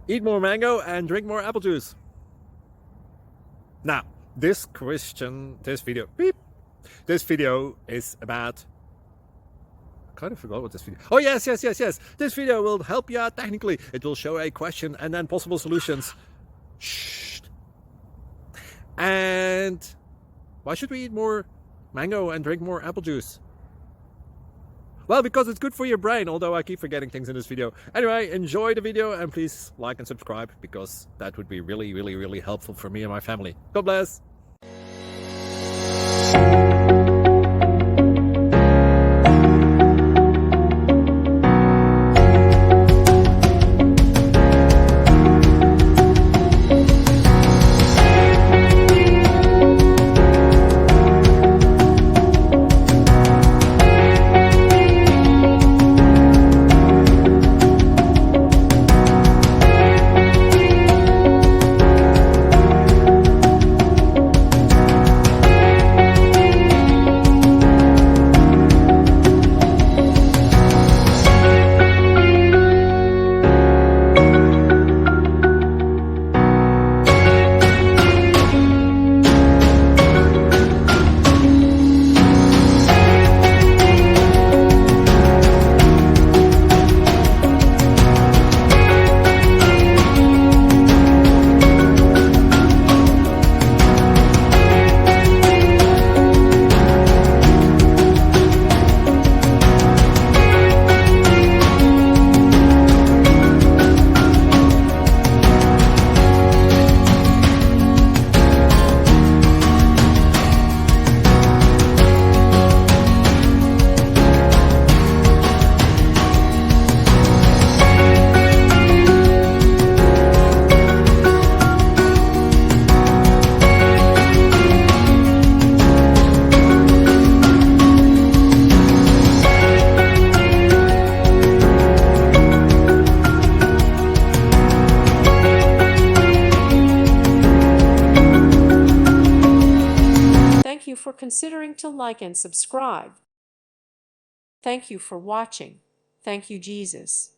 Eat more mango and drink more apple juice. Now, this video is about, I kind of forgot what this video. Oh, yes. This video will help you out technically. It will show a question and then possible solutions. Shh. And why should we eat more mango and drink more apple juice? Well, because it's good for your brain, although I keep forgetting things in this video. Anyway, enjoy the video and please like and subscribe, because that would be really helpful for me and my family. God bless. Thank you for considering to like and subscribe. Thank you for watching. Thank you, Jesus.